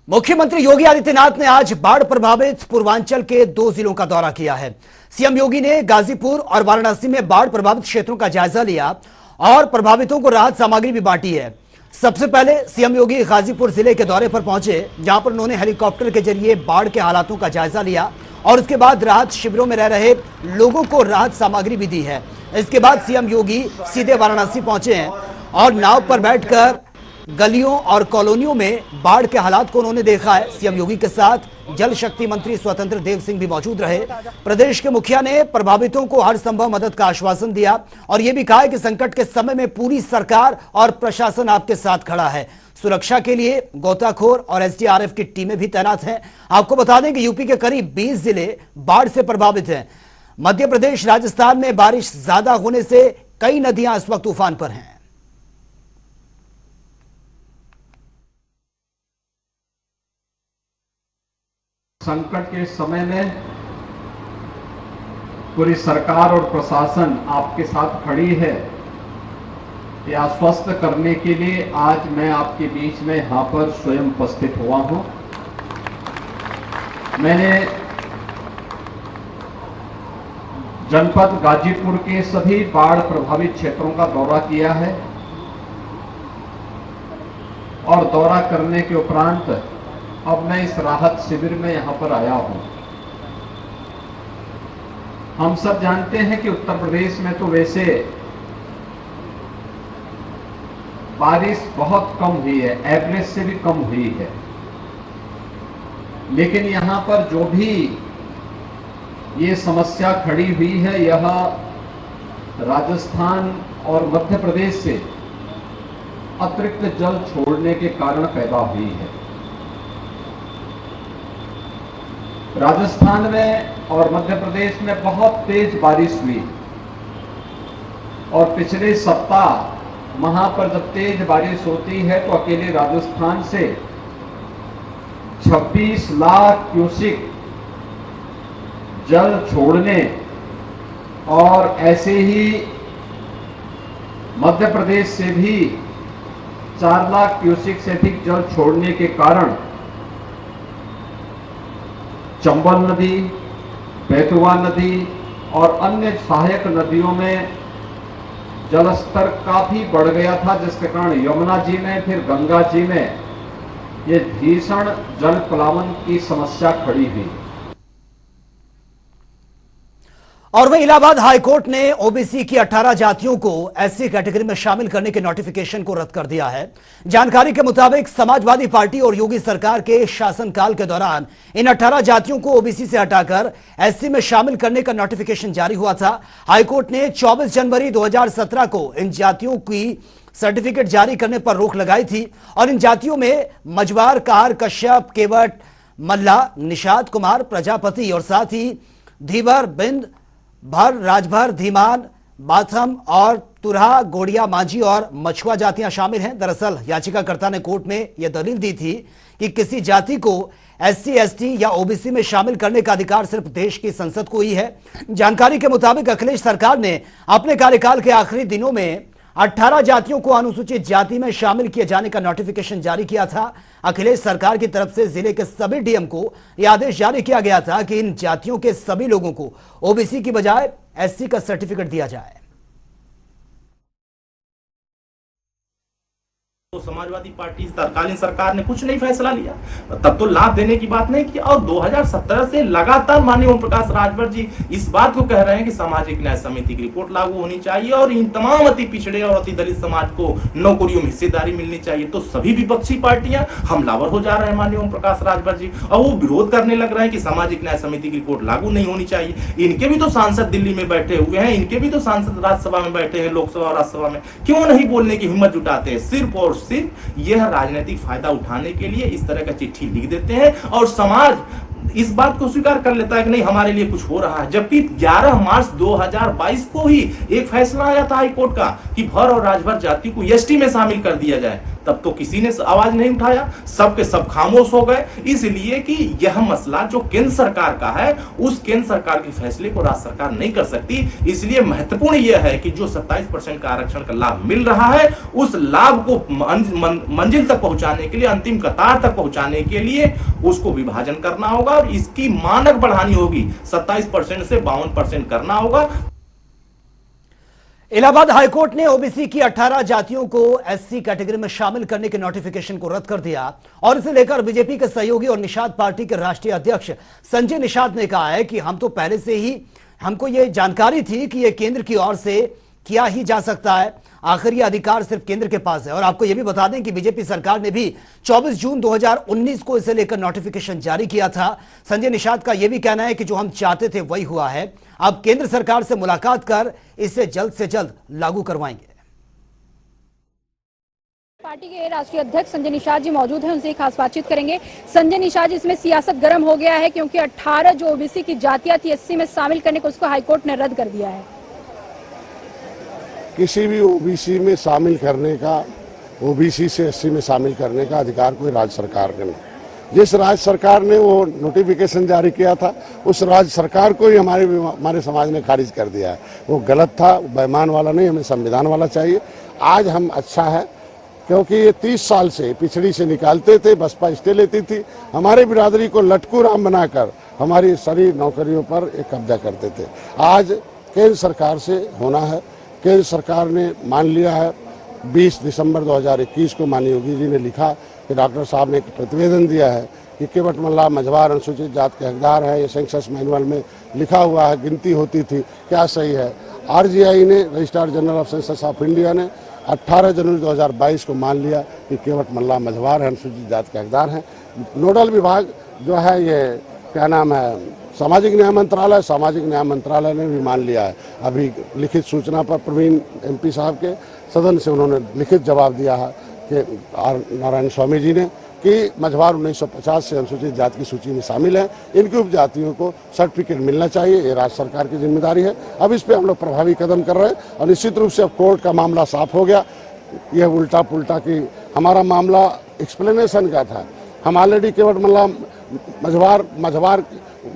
मुख्यमंत्री योगी आदित्यनाथ ने आज बाढ़ प्रभावित पूर्वांचल के 2 जिलों का दौरा किया है। सीएम योगी ने गाजीपुर और वाराणसी में बाढ़ प्रभावित क्षेत्रों का जायजा लिया और प्रभावितों को राहत सामग्री भी बांटी है। सबसे पहले सीएम योगी गाजीपुर जिले के दौरे पर पहुंचे, जहां पर उन्होंने हेलीकॉप्टर के जरिए बाढ़ के हालातों का जायजा लिया और उसके बाद राहत शिविरों में रह रहे लोगों को राहत सामग्री भी दी है। इसके बाद सीएम योगी सीधे वाराणसी पहुंचे हैं और नाव पर बैठकर गलियों और कॉलोनियों में बाढ़ के हालात को उन्होंने देखा है। सीएम योगी के साथ जल शक्ति मंत्री स्वतंत्र देव सिंह भी मौजूद रहे। प्रदेश के मुखिया ने प्रभावितों को हर संभव मदद का आश्वासन दिया और यह भी कहा कि संकट के समय में पूरी सरकार और प्रशासन आपके साथ खड़ा है। सुरक्षा के लिए गोताखोर और एसडीआरएफ की टीमें भी तैनात हैं। आपको बता दें कि यूपी के करीब 20 जिले बाढ़ से प्रभावित हैं। मध्य प्रदेश, राजस्थान में बारिश ज्यादा होने से कई नदियां इस वक्त तूफान पर हैं। संकट के समय में पूरी सरकार और प्रशासन आपके साथ खड़ी है। ये आश्वस्त करने के लिए आज मैं आपके बीच में यहां पर स्वयं उपस्थित हुआ हूं। मैंने जनपद गाजीपुर के सभी बाढ़ प्रभावित क्षेत्रों का दौरा किया है और दौरा करने के उपरांत अब मैं इस राहत शिविर में यहां पर आया हूं। हम सब जानते हैं कि उत्तर प्रदेश में तो वैसे बारिश बहुत कम हुई है, एवरेज से भी कम हुई है, लेकिन यहां पर जो भी ये समस्या खड़ी हुई है, यह राजस्थान और मध्य प्रदेश से अतिरिक्त जल छोड़ने के कारण पैदा हुई है। राजस्थान में और मध्य प्रदेश में बहुत तेज बारिश हुई और पिछले सप्ताह वहां पर जब तेज बारिश होती है तो अकेले राजस्थान से 26 लाख क्यूसिक जल छोड़ने और ऐसे ही मध्य प्रदेश से भी 4 लाख क्यूसिक से अधिक जल छोड़ने के कारण चंबल नदी, बेतवा नदी और अन्य सहायक नदियों में जलस्तर काफी बढ़ गया था, जिसके कारण यमुना जी में फिर गंगा जी में ये भीषण जल प्लावन की समस्या खड़ी हुई। और वहीं इलाहाबाद हाईकोर्ट ने ओबीसी की 18 जातियों को एससी कैटेगरी में शामिल करने के नोटिफिकेशन को रद्द कर दिया है। जानकारी के मुताबिक समाजवादी पार्टी और योगी सरकार के शासनकाल के दौरान इन 18 जातियों को ओबीसी से हटाकर एससी में शामिल करने का नोटिफिकेशन जारी हुआ था। हाईकोर्ट ने 24 जनवरी 2017 को इन जातियों की सर्टिफिकेट जारी करने पर रोक लगाई थी और इन जातियों में मजवार, कार, कश्यप, केवट, मल्ला, निषाद कुमार, प्रजापति और साथ ही धीवर, बिंद, भर, राजभर, धीमान, बाथम और तुरहा, गोड़िया, मांझी और मछुआ जातियां शामिल हैं। दरअसल याचिकाकर्ता ने कोर्ट में यह दलील दी थी कि किसी जाति को एससी, एसटी या ओबीसी में शामिल करने का अधिकार सिर्फ देश की संसद को ही है। जानकारी के मुताबिक अखिलेश सरकार ने अपने कार्यकाल के आखिरी दिनों में 18 जातियों को अनुसूचित जाति में शामिल किए जाने का नोटिफिकेशन जारी किया था। अखिलेश सरकार की तरफ से जिले के सभी डीएम को यह आदेश जारी किया गया था कि इन जातियों के सभी लोगों को ओबीसी की बजाय एससी का सर्टिफिकेट दिया जाए। तो समाजवादी पार्टी तत्कालीन सरकार ने कुछ नहीं फैसला लिया, तब तो लाभ देने की बात नहीं की। और 2017 से लगातार माननीय ओम प्रकाश राजभर जी इस बात को कह रहे हैं कि सामाजिक न्याय समिति की रिपोर्ट लागू होनी चाहिए और इन तमाम अति पिछड़े और अति दलित समाज को नौकरियों में हिस्सेदारी मिलनी चाहिए। तो सभी विपक्षी पार्टियां हमलावर हो जा रहे हैं माननीय ओम प्रकाश राजभर जी, और वो विरोध करने लग रहे हैं कि सामाजिक न्याय समिति की रिपोर्ट लागू नहीं होनी चाहिए। इनके भी तो सांसद दिल्ली में बैठे हुए हैं, इनके भी तो सांसद राज्यसभा में बैठे हैं, लोकसभा और राज्यसभा में, क्यों नहीं बोलने की हिम्मत जुटाते हैं? सिर्फ और सिर्फ यह राजनीतिक फायदा उठाने के लिए इस तरह का चिट्ठी लिख देते हैं और समाज इस बात को स्वीकार कर लेता है कि नहीं हमारे लिए कुछ हो रहा है। जबकि 11 मार्च 2022 को ही एक फैसला आया था हाईकोर्ट का कि भर और राजभर जाति को एसटी में शामिल कर दिया जाए। तब तो किसी ने आवाज नहीं उठाया, सबके सब खामोश हो गए। इसलिए कि यह मसला जो केंद्र सरकार का है, उस केंद्र सरकार के फैसले को राज्य सरकार नहीं कर सकती। इसलिए महत्वपूर्ण यह है कि जो 27% का आरक्षण का लाभ मिल रहा है, उस लाभ को मंजिल तक पहुंचाने के लिए, अंतिम कतार तक पहुंचाने के लिए उसको विभाजन करना होगा और इसकी मानक बढ़ानी होगी, 27% से 52% करना होगा। इलाहाबाद हाईकोर्ट ने ओबीसी की 18 जातियों को एससी कैटेगरी में शामिल करने के नोटिफिकेशन को रद्द कर दिया और इसे लेकर बीजेपी के सहयोगी और निषाद पार्टी के राष्ट्रीय अध्यक्ष संजय निषाद ने कहा है कि हम तो पहले से ही हमको ये जानकारी थी कि ये केंद्र की ओर से किया ही जा सकता है, आखिर ये अधिकार सिर्फ केंद्र के पास है। और आपको यह भी बता दें कि बीजेपी सरकार ने भी 24 जून 2019 को इसे लेकर नोटिफिकेशन जारी किया था। संजय निषाद का यह भी कहना है कि जो हम चाहते थे वही हुआ है, अब केंद्र सरकार से मुलाकात कर इसे जल्द से जल्द लागू करवाएंगे। पार्टी के राष्ट्रीय अध्यक्ष संजय निषाद जी मौजूद हैं, उनसे खास बातचीत करेंगे। संजय निषाद, इसमें सियासत गर्म हो गया है क्योंकि 18 जो ओबीसी की जातियां थी एससी में शामिल करने को उसको हाईकोर्ट ने रद्द कर दिया है। किसी भी ओबीसी में शामिल करने का, ओबीसी से एससी में शामिल करने का अधिकार कोई राज्य सरकार का नहीं। जिस राज्य सरकार ने वो नोटिफिकेशन जारी किया था, उस राज्य सरकार को ही हमारे समाज ने खारिज कर दिया है। वो गलत था, बेईमान वाला नहीं, हमें संविधान वाला चाहिए। आज हम अच्छा है क्योंकि ये 30 साल से पिछड़ी से निकालते थे, बसपा स्टे लेती थी, हमारे बिरादरी को लटकू राम बनाकर हमारी सारी नौकरियों पर एक कब्जा करते थे। आज केंद्र सरकार से होना है। केंद्र सरकार ने मान लिया है। 20 दिसंबर 2021 को माननीय योगी जी ने लिखा कि डॉक्टर साहब ने एक प्रतिवेदन दिया है कि केवट मल्ला मझवार अनुसूचित जात के हकदार है। ये सेंसस मैनुअल में लिखा हुआ है, गिनती होती थी, क्या सही है। आरजीआई ने, registrar general of census of India ने 18 जनवरी 2022 को मान लिया कि केवट मल्ला मझवार है, अनुसूचित जात के हकदार हैं। नोडल विभाग जो है, ये क्या नाम है, सामाजिक न्याय मंत्रालय, सामाजिक न्याय मंत्रालय ने भी मान लिया है। अभी लिखित सूचना पर प्रवीण एमपी साहब के सदन से उन्होंने लिखित जवाब दिया है कि आर नारायण स्वामी जी ने कि मझवार 1950 से अनुसूचित जाति की सूची में शामिल है। इनकी उपजातियों को सर्टिफिकेट मिलना चाहिए, ये राज्य सरकार की जिम्मेदारी है। अब इस पर हम लोग प्रभावी कदम कर रहे हैं और निश्चित रूप से अब कोर्ट का मामला साफ हो गया। यह उल्टा पुल्टा कि हमारा मामला एक्सप्लेनेशन का था। हम ऑलरेडी केवट मल्ला मझवार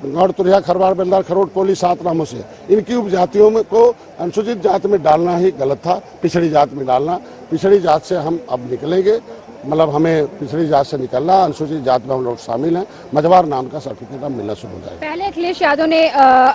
गौड़ तुरिया खरवार बेलदार खरोट कोली 7 नामों से इनकी उपजातियों में को अनुसूचित जात में डालना ही गलत था, पिछड़ी जात में डालना। पिछड़ी जात से हम अब निकलेंगे, मतलब हमें पिछड़ी जात से निकलना, अनुसूचित जात में हम लोग शामिल हैं। मझवार नाम का सर्टिफिकेट अब मिलना शुरू हो जाएगा। पहले अखिलेश यादव ने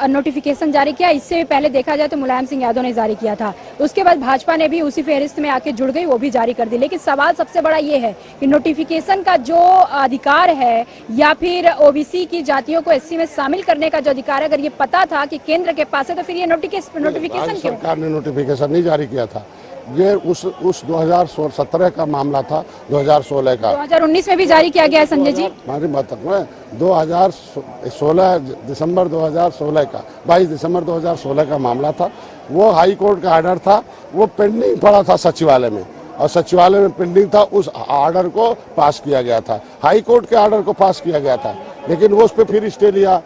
नोटिफिकेशन जारी किया, इससे पहले देखा जाए तो मुलायम सिंह यादव ने जारी किया था। उसके बाद भाजपा ने भी उसी फहरिस्त में आके जुड़ गई, वो भी जारी कर दी। लेकिन सवाल सबसे बड़ा ये है कि नोटिफिकेशन का जो अधिकार है या फिर ओबीसी की जातियों को एससी में शामिल करने का जो अधिकार है, अगर ये पता था कि केंद्र के पास है तो फिर ये नोटिफिकेशन क्यों? सरकार ने नोटिफिकेशन नहीं जारी किया था। ये उस 2017 का मामला था, 2016 का। 2019 में भी जारी किया गया है संजय जी। हमारी बात तक में 2016 दिसंबर 2016 का 22 दिसंबर 2016 का मामला था। वो हाई कोर्ट का आर्डर था, वो पेंडिंग पड़ा था सचिवालय में और सचिवालय में पेंडिंग था। उस आर्डर को पास किया गया था, हाई कोर्ट के आर्डर को पास किया गया था, लेकिन वो उस पर फिर स्टे लिया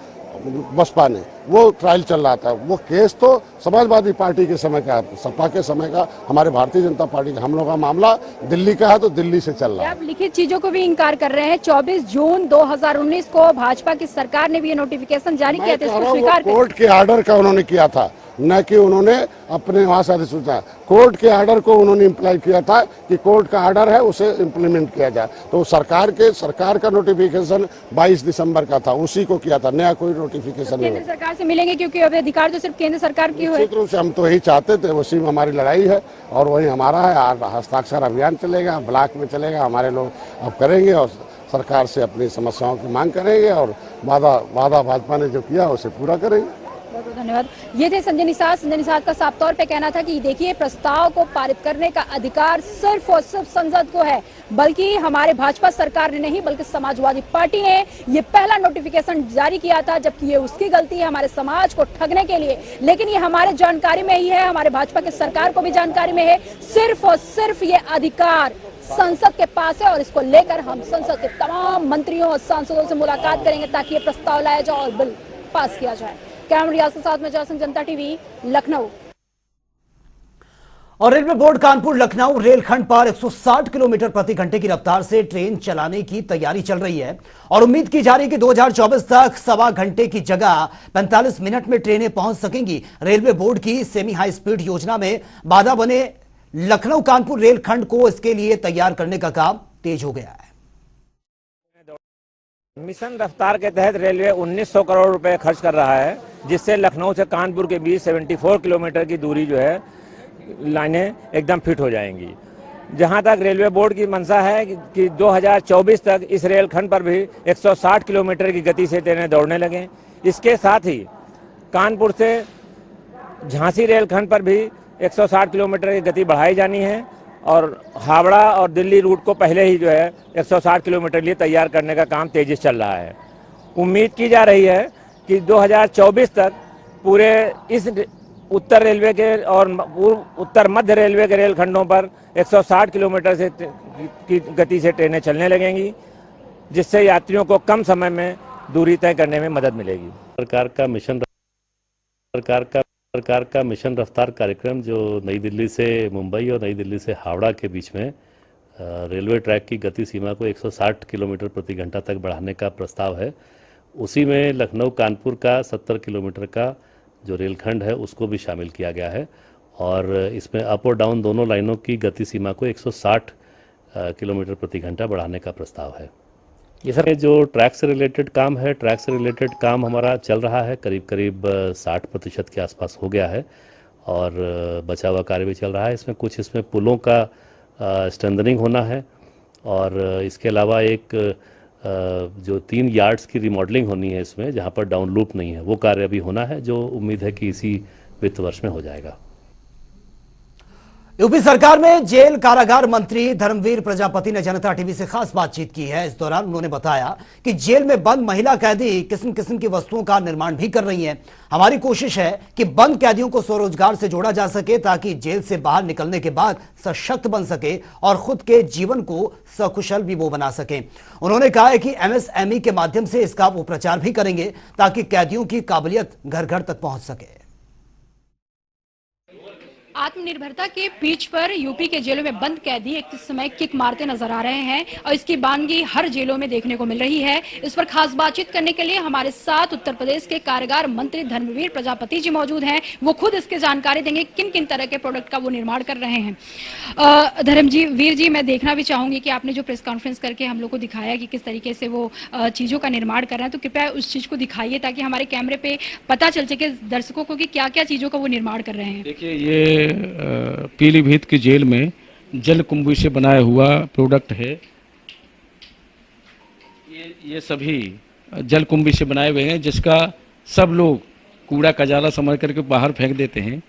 बसपा ने। वो ट्रायल चल रहा था। वो केस तो समाजवादी पार्टी के समय का, सपा के समय का, हमारे भारतीय जनता पार्टी का। हम लोग का मामला दिल्ली का है तो दिल्ली से चल रहा है। आप लिखित चीजों को भी इंकार कर रहे हैं। 24 जून 2019 को भाजपा की सरकार ने भी ये नोटिफिकेशन जारी किया था, इसको स्वीकार कर। कोर्ट के आर्डर का उन्होंने किया था, न कि उन्होंने अपने वहां से अधिसूचना। कोर्ट के आर्डर को उन्होंने इम्प्लाई किया था कि कोर्ट का आर्डर है उसे इम्प्लीमेंट किया जाए। तो सरकार का नोटिफिकेशन 22 दिसंबर का था, उसी को किया था, नया कोई नोटिफिकेशन नहीं। केंद्र सरकार से मिलेंगे क्योंकि अब अधिकार तो सिर्फ केंद्र सरकार की है। निश्चित रूप से हम तो यही चाहते थे, उसी में हमारी लड़ाई है और वही हमारा है। हस्ताक्षर अभियान चलेगा, ब्लॉक में चलेगा, हमारे लोग अब करेंगे और सरकार से अपनी समस्याओं की मांग करेंगे और वादा भाजपा ने जो किया उसे पूरा करेंगे। बहुत बहुत धन्यवाद। ये थे संजय निषाद। संजय निषाद का साफ तौर पे कहना था कि देखिए, प्रस्ताव को पारित करने का अधिकार सिर्फ और सिर्फ संसद को है, बल्कि हमारे भाजपा सरकार ने नहीं, बल्कि समाजवादी पार्टी ने ये पहला नोटिफिकेशन जारी किया था, जबकि ये उसकी गलती है हमारे समाज को ठगने के लिए। लेकिन ये हमारे जानकारी में ही है, हमारे भाजपा के सरकार को भी जानकारी में है। सिर्फ और सिर्फ ये अधिकार संसद के पास है और इसको लेकर हम संसद के तमाम मंत्रियों और सांसदों से मुलाकात करेंगे ताकि ये प्रस्ताव लाया जाए और बिल पास किया जाए। कैमरा रियाज के साथ में जयसिंह, जनता टीवी, लखनऊ। और रेलवे बोर्ड कानपुर लखनऊ रेलखंड पर 160 किलोमीटर प्रति घंटे की रफ्तार से ट्रेन चलाने की तैयारी चल रही है और उम्मीद की जा रही है कि 2024 तक सवा घंटे की जगह 45 मिनट में ट्रेनें पहुंच सकेंगी। रेलवे बोर्ड की सेमी हाई स्पीड योजना में बाधा बने लखनऊ कानपुर रेलखंड को इसके लिए तैयार करने का काम तेज हो गया है। मिशन रफ्तार के तहत रेलवे 1900 करोड़ रुपए खर्च कर रहा है, जिससे लखनऊ से कानपुर के बीच 74 किलोमीटर की दूरी जो है लाइनें एकदम फिट हो जाएंगी। जहां तक रेलवे बोर्ड की मंशा है कि 2024 तक इस रेलखंड पर भी 160 किलोमीटर की गति से ट्रेनें दौड़ने लगें। इसके साथ ही कानपुर से झांसी रेलखंड पर भी 160 किलोमीटर की गति बढ़ाई जानी है और हावड़ा और दिल्ली रूट को पहले ही जो है 160 किलोमीटर के लिए तैयार करने का काम तेजी से चल रहा है। उम्मीद की जा रही है कि 2024 तक पूरे इस उत्तर रेलवे के और पूर्व उत्तर मध्य रेलवे के रेलखंडों पर 160 किलोमीटर से की गति से ट्रेनें चलने लगेंगी, जिससे यात्रियों को कम समय में दूरी तय करने में मदद मिलेगी। सरकार का मिशन रफ्तार कार्यक्रम जो नई दिल्ली से मुंबई और नई दिल्ली से हावड़ा के बीच में रेलवे ट्रैक की गति सीमा को 160 किलोमीटर प्रति घंटा तक बढ़ाने का प्रस्ताव है। उसी में लखनऊ कानपुर का 70 किलोमीटर का जो रेलखंड है उसको भी शामिल किया गया है और इसमें अप और डाउन दोनों लाइनों की गति सीमा को 160 किलोमीटर प्रति घंटा बढ़ाने का प्रस्ताव है। ये सर जो ट्रैक से रिलेटेड काम है, ट्रैक से रिलेटेड काम हमारा चल रहा है, करीब 60% के आसपास हो गया है और बचा हुआ कार्य भी चल रहा है। इसमें पुलों का स्ट्रेंथनिंग होना है और इसके अलावा एक जो 3 यार्ड्स की रिमॉडलिंग होनी है इसमें, जहां पर डाउन लूप नहीं है, वो कार्य अभी होना है, जो उम्मीद है कि इसी वित्त वर्ष में हो जाएगा। यूपी सरकार में जेल कारागार मंत्री धर्मवीर प्रजापति ने जनता टीवी से खास बातचीत की है। इस दौरान उन्होंने बताया कि जेल में बंद महिला कैदी किस्म किस्म की वस्तुओं का निर्माण भी कर रही हैं। हमारी कोशिश है कि बंद कैदियों को स्वरोजगार से जोड़ा जा सके ताकि जेल से बाहर निकलने के बाद सशक्त बन सके और खुद के जीवन को सकुशल भी वो बना सके। उन्होंने कहा है कि MSME के माध्यम से इसका वो प्रचार भी करेंगे ताकि कैदियों की काबिलियत घर घर तक पहुंच सके। आत्मनिर्भरता के पीच पर यूपी के जेलों में बंद कैदी एक समय किक मारते नजर आ रहे हैं और इसकी बानगी हर जेलों में देखने को मिल रही है। इस पर खास बातचीत करने के लिए हमारे साथ उत्तर प्रदेश के कारागार मंत्री धर्मवीर प्रजापति जी मौजूद हैं। वो खुद इसकी जानकारी देंगे किन किन तरह के प्रोडक्ट का वो निर्माण कर रहे हैं। धर्मवीर जी, मैं देखना भी चाहूंगी कि आपने जो प्रेस कॉन्फ्रेंस करके हम लोग को दिखाया कि किस तरीके से वो चीजों का निर्माण कर रहे हैं, तो कृपया उस चीज को दिखाइए ताकि हमारे कैमरे पे पता चल सके दर्शकों को कि क्या क्या चीजों का वो निर्माण कर रहे हैं। देखिए, ये पीलीभीत की जेल में जलकुंभी से बनाया हुआ प्रोडक्ट है। ये सभी जलकुंभी से बनाए हुए हैं, जिसका सब लोग कूड़ा कजाला समझ करके बाहर फेंक देते हैं।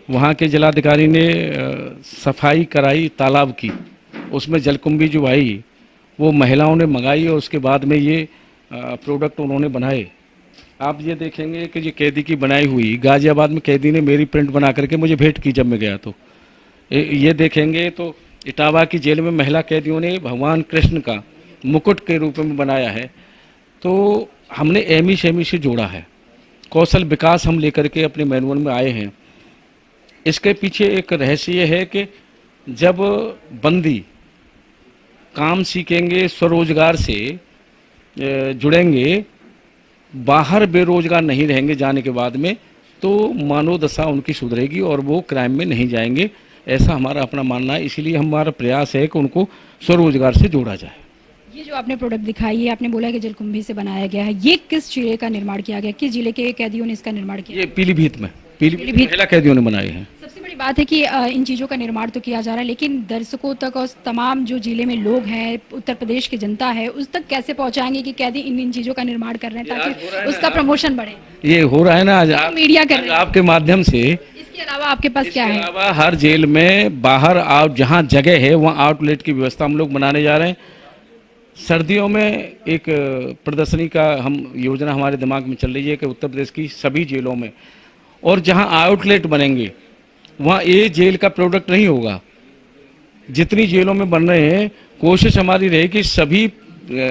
वहाँ के जिलाधिकारी ने सफाई कराई तालाब की, उसमें जलकुंभी जो आई वो महिलाओं ने मंगाई और उसके बाद में ये प्रोडक्ट उन्होंने बनाए। आप ये देखेंगे कि ये कैदी की बनाई हुई, गाजियाबाद में कैदी ने मेरी प्रिंट बना करके मुझे भेंट की जब मैं गया, तो ये देखेंगे तो इटावा की जेल में महिला कैदियों ने भगवान कृष्ण का मुकुट के रूप में बनाया है। तो हमने एमी से जोड़ा है, कौशल विकास हम लेकर के अपने मैनुअल में आए हैं। इसके पीछे एक रहस्य ये है कि जब बंदी काम सीखेंगे, स्वरोजगार से जुड़ेंगे, बाहर बेरोजगार नहीं रहेंगे जाने के बाद में, तो मानव दशा उनकी सुधरेगी और वो क्राइम में नहीं जाएंगे। ऐसा हमारा अपना मानना है। इसीलिए हमारा प्रयास है कि उनको स्वरोजगार से जोड़ा जाए। ये जो आपने प्रोडक्ट दिखाई है, आपने बोला कि जलकुंभी से बनाया गया है, ये किस जिले का निर्माण किया गया, किस जिले के कैदियों ने इसका निर्माण किया? ये पीलीभीत में महिला कैदियों ने बनाए हैं। सबसे बड़ी बात है कि इन चीज़ों का निर्माण तो किया जा रहा है, लेकिन दर्शकों तक और तमाम जो जिले में लोग हैं, उत्तर प्रदेश की जनता है, उस तक कैसे पहुंचाएंगे कि कैदी इन चीज़ों का निर्माण कर रहे हैं ताकि उसका प्रमोशन बढ़े? ये हो रहा है ना आज मीडिया कर रहे हैं आपके माध्यम से। इसके अलावा आपके पास क्या है? अलावा हर जेल में बाहर आउट जहाँ जगह है वहाँ आउटलेट की व्यवस्था हम लोग बनाने जा रहे हैं। सर्दियों में एक प्रदर्शनी का योजना हमारे दिमाग में चल रही है कि उत्तर प्रदेश की सभी जेलों में, और जहां आउटलेट बनेंगे वहां ये जेल का प्रोडक्ट नहीं होगा। जितनी जेलों में बन रहे हैं, कोशिश हमारी रहेगी कि सभी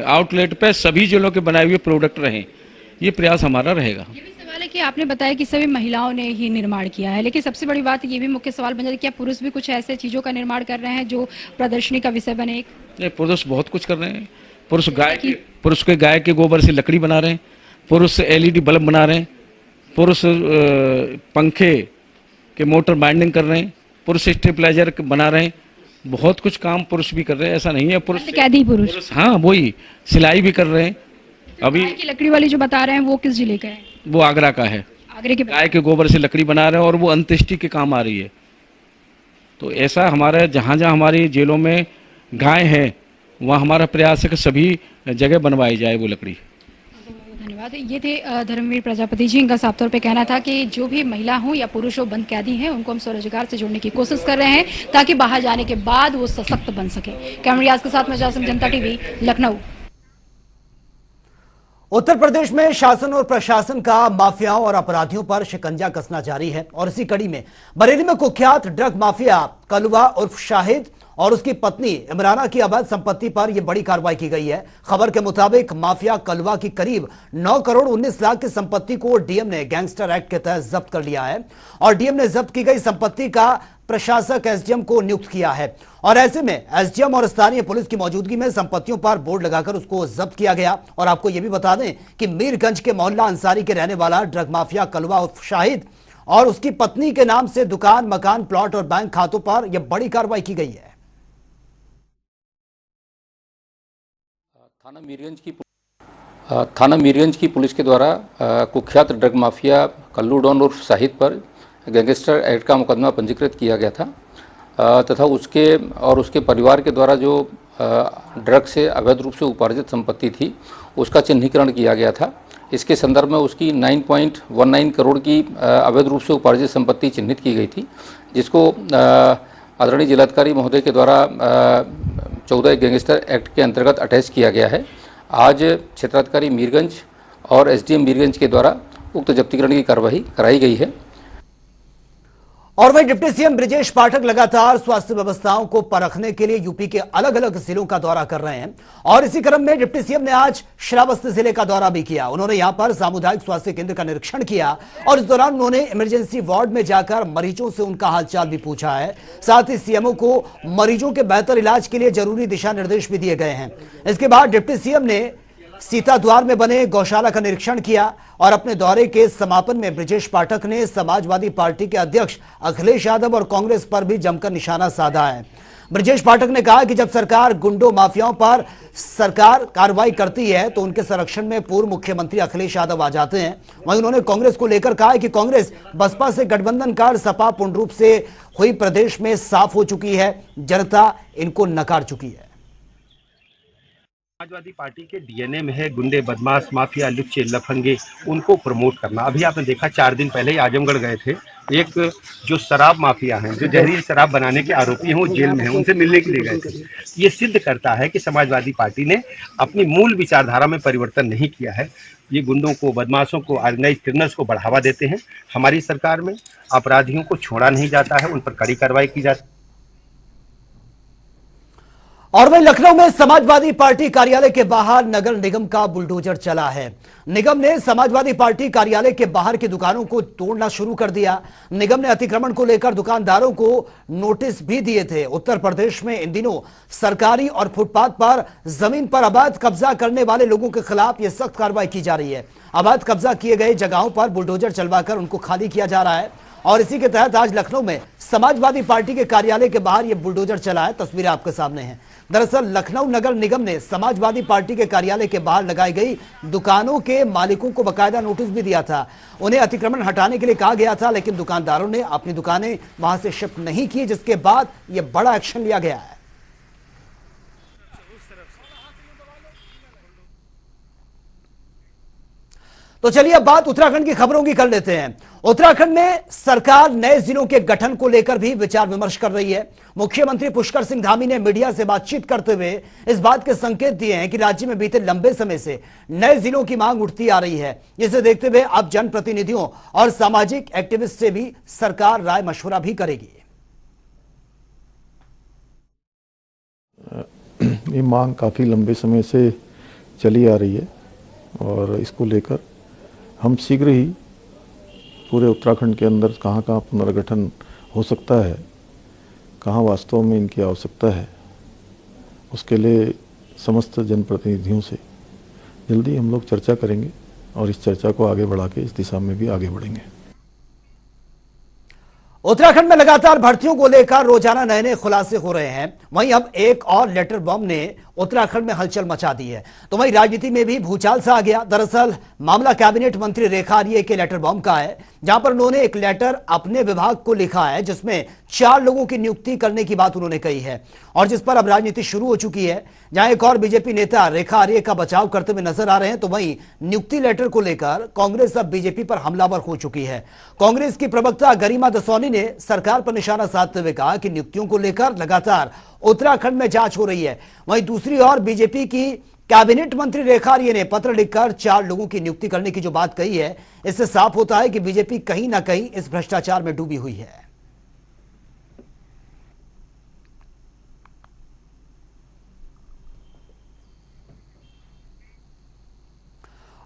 आउटलेट पे सभी जेलों के बनाए हुए प्रोडक्ट रहें। ये प्रयास हमारा रहेगा। पहले कि आपने बताया कि सभी महिलाओं ने ही निर्माण किया है, लेकिन सबसे बड़ी बात ये भी मुख्य सवाल बन जाता है, क्या पुरुष भी कुछ ऐसे चीजों का निर्माण कर रहे हैं जो प्रदर्शनी का विषय बने? नहीं, पुरुष बहुत कुछ कर रहे हैं। पुरुष के गाय के गोबर से लकड़ी बना रहे हैं, पुरुष एलईडी बल्ब बना रहे हैं, पुरुष पंखे के मोटर बाइंडिंग कर रहे हैं, पुरुष स्टेबलाइजर बना रहे हैं। बहुत कुछ काम पुरुष भी कर रहे हैं, ऐसा नहीं है। पुरुष हाँ वही सिलाई भी कर रहे हैं। अभी की लकड़ी वाली जो बता रहे हैं वो किस जिले का है? वो आगरा का है। आगरे के गाय के गोबर से लकड़ी बना रहे हैं और वो अंत्येष्टि के काम आ रही है। तो ऐसा हमारे जहाँ जहाँ हमारी जेलों में गाय है वहाँ हमारा प्रयास है कि सभी जगह बनवाई जाए वो लकड़ी। धन्यवाद। ये थे धर्मवीर प्रजापति जी। इनका साफ तौर पे कहना था कि जो भी महिला हो या पुरुष हो, बंद कैदी हैं, उनको हम स्वरोजगार से जोड़ने की कोशिश कर रहे हैं ताकि बाहर जाने के बाद वो सशक्त बन सके। कैमरा रियाज के साथ मैं जासिम, जनता टीवी, लखनऊ। उत्तर प्रदेश में शासन और प्रशासन का माफियाओं और अपराधियों पर शिकंजा कसना जारी है और इसी कड़ी में बरेली में कुख्यात ड्रग माफिया कलवा उर्फ शाहिद और उसकी पत्नी इमराना की अवैध संपत्ति पर यह बड़ी कार्रवाई की गई है। खबर के मुताबिक माफिया कलवा की करीब 9 करोड़ 19 लाख की संपत्ति को डीएम ने गैंगस्टर एक्ट के तहत जब्त कर लिया है और डीएम ने जब्त की गई संपत्ति का प्रशासक एसडीएम को नियुक्त किया है और ऐसे में एसडीएम और स्थानीय पुलिस की मौजूदगी में संपत्तियों पर बोर्ड लगाकर उसको जब्त किया गया। और आपको यह भी बता दें कि मीरगंज के मोहल्ला अंसारी के रहने वाला ड्रग माफिया कलवा उर्फ शाहिद और उसकी पत्नी के नाम से दुकान, मकान, प्लॉट और बैंक खातों पर यह बड़ी कार्रवाई की गई है। थाना मीरगंज की पुलिस के द्वारा कुख्यात ड्रग माफिया कल्लू डॉन उर्फ शाहिद पर गैंगस्टर एक्ट का मुकदमा पंजीकृत किया गया था तथा उसके परिवार के द्वारा जो ड्रग से अवैध रूप से उपार्जित संपत्ति थी उसका चिन्हीकरण किया गया था। इसके संदर्भ में उसकी 9.19 करोड़ की अवैध रूप से उपार्जित संपत्ति चिन्हित की गई थी, जिसको आदरणीय जिलाधिकारी महोदय के द्वारा 14 गैंगस्टर एक्ट के अंतर्गत अटैच किया गया है। आज क्षेत्राधिकारी मीरगंज और एसडीएम मीरगंज के द्वारा उक्त जब्तीकरण की कार्रवाई कराई गई है। और वहीं डिप्टी सीएम ब्रजेश पाठक लगातार स्वास्थ्य व्यवस्थाओं को परखने के लिए यूपी के अलग अलग जिलों का दौरा कर रहे हैं और इसी क्रम में डिप्टी सीएम ने आज श्रावस्ती जिले का दौरा भी किया। उन्होंने यहां पर सामुदायिक स्वास्थ्य केंद्र का निरीक्षण किया और इस दौरान उन्होंने इमरजेंसी वार्ड में जाकर मरीजों से उनका हालचाल भी पूछा है। साथ ही सीएमओ को मरीजों के बेहतर इलाज के लिए जरूरी दिशा निर्देश भी दिए गए हैं। इसके बाद डिप्टी सीएम ने सीताद्वार में बने गौशाला का निरीक्षण किया और अपने दौरे के समापन में ब्रजेश पाठक ने समाजवादी पार्टी के अध्यक्ष अखिलेश यादव और कांग्रेस पर भी जमकर निशाना साधा है। ब्रजेश पाठक ने कहा कि जब सरकार गुंडों माफियाओं पर सरकार कार्रवाई करती है तो उनके संरक्षण में पूर्व मुख्यमंत्री अखिलेश यादव आ जाते हैं। वहीं उन्होंने कांग्रेस को लेकर कहा कि कांग्रेस बसपा से गठबंधन कर सपा पूर्ण रूप से हुई प्रदेश में साफ हो चुकी है, जनता इनको नकार चुकी है। समाजवादी पार्टी के डीएनए में है गुंडे, बदमाश, माफिया, लुच्चे, लफंगे, उनको प्रमोट करना। अभी आपने देखा 4 दिन पहले ही आजमगढ़ गए थे, एक जो शराब माफिया हैं, जो जहरीली शराब बनाने के आरोपी हैं, वो जेल में हैं, उनसे मिलने के लिए गए थे। ये सिद्ध करता है कि समाजवादी पार्टी ने अपनी मूल विचारधारा में परिवर्तन नहीं किया है। ये गुंडों को, बदमाशों को, ऑर्गेनाइज क्रिमिनल्स को बढ़ावा देते हैं। हमारी सरकार में अपराधियों को छोड़ा नहीं जाता है, उन पर कड़ी कार्रवाई की जाती है। और वहीं लखनऊ में समाजवादी पार्टी कार्यालय के बाहर नगर निगम का बुलडोजर चला है। निगम ने समाजवादी पार्टी कार्यालय के बाहर की दुकानों को तोड़ना शुरू कर दिया। निगम ने अतिक्रमण को लेकर दुकानदारों को नोटिस भी दिए थे। उत्तर प्रदेश में इन दिनों सरकारी और फुटपाथ पर जमीन पर अवैध कब्जा करने वाले लोगों के खिलाफ यह सख्त कार्रवाई की जा रही है। अवैध कब्जा किए गए जगहों पर बुलडोजर चलवाकर उनको खाली किया जा रहा है और इसी के तहत आज लखनऊ में समाजवादी पार्टी के कार्यालय के बाहर यह बुलडोजर चला है। तस्वीरें आपके सामने हैं। दरअसल लखनऊ नगर निगम ने समाजवादी पार्टी के कार्यालय के बाहर लगाई गई दुकानों के मालिकों को बकायदा नोटिस भी दिया था। उन्हें अतिक्रमण हटाने के लिए कहा गया था, लेकिन दुकानदारों ने अपनी दुकानें वहां से शिफ्ट नहीं की, जिसके बाद यह बड़ा एक्शन लिया गया है। तो चलिए अब बात उत्तराखंड की खबरों की कर लेते हैं। उत्तराखंड में सरकार नए जिलों के गठन को लेकर भी विचार विमर्श कर रही है। मुख्यमंत्री पुष्कर सिंह धामी ने मीडिया से बातचीत करते हुए इस बात के संकेत दिए हैं कि राज्य में बीते लंबे समय से नए जिलों की मांग उठती आ रही है, जिसे देखते हुए अब जनप्रतिनिधियों और सामाजिक एक्टिविस्ट से भी सरकार राय मशवरा भी करेगी। ये मांग काफी लंबे समय से चली आ रही है और इसको लेकर हम शीघ्र ही पूरे उत्तराखंड के अंदर कहाँ कहाँ पुनर्गठन हो सकता है, कहाँ वास्तव में इनकी आवश्यकता है, उसके लिए समस्त जनप्रतिनिधियों से जल्दी हम लोग चर्चा करेंगे और इस चर्चा को आगे बढ़ा के इस दिशा में भी आगे बढ़ेंगे। उत्तराखंड में लगातार भर्तियों को लेकर रोजाना नए नए खुलासे हो रहे हैं। वहीं अब एक और लेटर बॉम्ब ने उत्तराखंड में हलचल मचा दी है, तो वहीं राजनीति में भी भूचाल सा आ गया। दरअसल मामला कैबिनेट मंत्री रेखा आर्य के लेटर बॉम्ब का है, जहां पर उन्होंने एक लेटर अपने विभाग को लिखा है जिसमें 4 लोगों की नियुक्ति करने की बात उन्होंने कही है और जिस पर अब राजनीति शुरू हो चुकी है। जहां एक और बीजेपी नेता रेखा आर्य का बचाव करते हुए नजर आ रहे हैं, तो वहीं नियुक्ति लेटर को लेकर कांग्रेस अब बीजेपी पर हमलावर हो चुकी है। कांग्रेस की प्रवक्ता गरिमा दसौनी ने सरकार पर निशाना साधते हुए कहा कि नियुक्तियों को लेकर लगातार उत्तराखंड में जांच हो रही है। वहीं दूसरी ओर बीजेपी की कैबिनेट मंत्री रेखा आर्य ने पत्र लिखकर 4 लोगों की नियुक्ति करने की जो बात कही है, इससे साफ होता है कि बीजेपी कहीं ना कहीं इस भ्रष्टाचार में डूबी हुई है।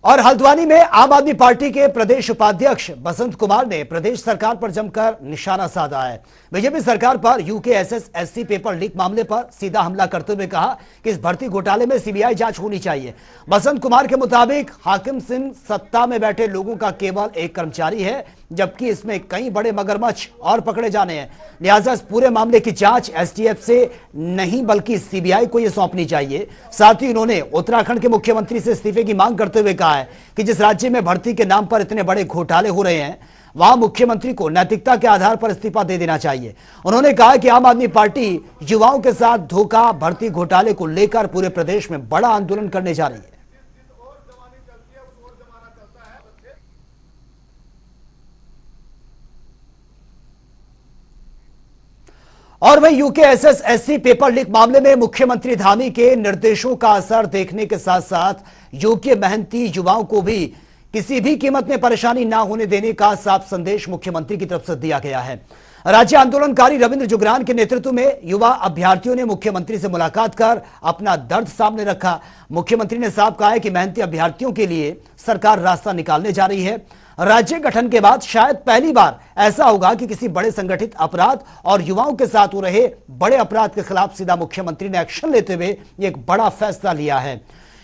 और हल्द्वानी में आम आदमी पार्टी के प्रदेश उपाध्यक्ष बसंत कुमार ने प्रदेश सरकार पर जमकर निशाना साधा है। बीजेपी सरकार पर यूकेएसएस-एससी पेपर लीक मामले पर सीधा हमला करते हुए कहा कि इस भर्ती घोटाले में सीबीआई जांच होनी चाहिए। बसंत कुमार के मुताबिक हाकिम सिंह सत्ता में बैठे लोगों का केवल एक कर्मचारी है, जबकि इसमें कई बड़े मगरमच्छ और पकड़े जाने हैं। लिहाजा इस पूरे मामले की जांच एसटीएफ से नहीं बल्कि सीबीआई को यह सौंपनी चाहिए। साथ ही उन्होंने उत्तराखंड के मुख्यमंत्री से इस्तीफे की मांग करते हुए कहा है कि जिस राज्य में भर्ती के नाम पर इतने बड़े घोटाले हो रहे हैं, वहां मुख्यमंत्री को नैतिकता के आधार पर इस्तीफा दे देना चाहिए। उन्होंने कहा कि आम आदमी पार्टी युवाओं के साथ धोखा भर्ती घोटाले को लेकर पूरे प्रदेश में बड़ा आंदोलन करने जा रही है। और वहीं यूकेएसएस-एससी पेपर लीक मामले में मुख्यमंत्री धामी के निर्देशों का असर देखने के साथ साथ योग्य मेहनती युवाओं को भी किसी भी कीमत में परेशानी ना होने देने का साफ संदेश मुख्यमंत्री की तरफ से दिया गया है। राज्य आंदोलनकारी रविंद्र जुगरान के नेतृत्व में युवा अभ्यर्थियों ने मुख्यमंत्री से मुलाकात कर अपना दर्द सामने रखा। मुख्यमंत्री ने साफ कहा है कि मेहनती अभ्यर्थियों के लिए सरकार रास्ता निकालने जा रही है। राज्य गठन के बाद शायद पहली बार ऐसा होगा कि किसी बड़े संगठित अपराध और युवाओं के साथ हो रहे बड़े अपराध के खिलाफ सीधा मुख्यमंत्री ने एक्शन लेते हुए एक बड़ा फैसला लिया है।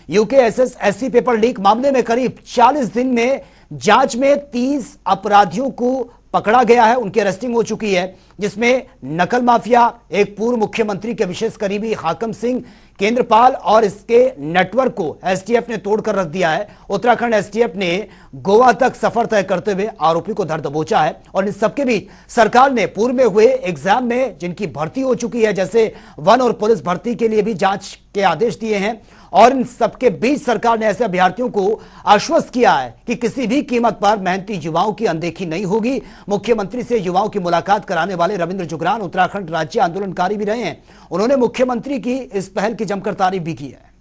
यूकेएसएस-एससी पेपर लीक मामले में करीब 40 दिन में जांच में 30 अपराधियों को पकड़ा गया है, उनकी अरेस्टिंग हो चुकी है, जिसमें नकल माफिया, एक पूर्व मुख्यमंत्री के विशेष करीबी हाकिम सिंह, केंद्रपाल और इसके नेटवर्क को एसटीएफ ने तोड़कर रख दिया है। उत्तराखंड एसटीएफ ने गोवा तक सफर तय करते हुए आरोपी को धर दबोचा है। और इन सबके बीच सरकार ने पूर्व में हुए एग्जाम में जिनकी भर्ती हो चुकी है, जैसे वन और पुलिस भर्ती के लिए भी जांच के आदेश दिए हैं। और इन सबके बीच सरकार ने ऐसे अभ्यर्थियों को आश्वस्त किया है कि किसी भी कीमत पर मेहनती युवाओं की अनदेखी नहीं होगी। मुख्यमंत्री से युवाओं की मुलाकात कराने वाले रविंद्र जुगरान उत्तराखंड राज्य आंदोलनकारी भी रहे हैं। उन्होंने मुख्यमंत्री की इस पहल की जमकर तारीफ भी की है।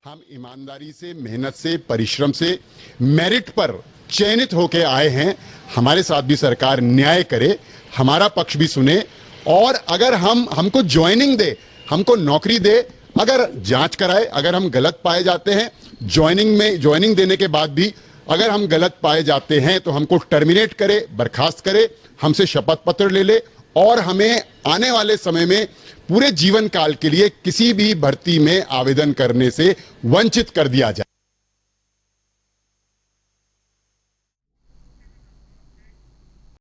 हम ईमानदारी से, मेहनत से, परिश्रम से, मेरिट पर चयनित होकर आए हैं। हमारे साथ भी सरकार न्याय करे, हमारा पक्ष भी सुने और अगर हमको ज्वाइनिंग दे, हमको नौकरी दे, अगर जांच कराए, अगर हम गलत पाए जाते हैं, ज्वाइनिंग देने के बाद भी अगर हम गलत पाए जाते हैं तो हमको टर्मिनेट करे, बर्खास्त करे, हमसे शपथ पत्र ले ले और हमें आने वाले समय में पूरे जीवन काल के लिए किसी भी भर्ती में आवेदन करने से वंचित कर दिया जाए।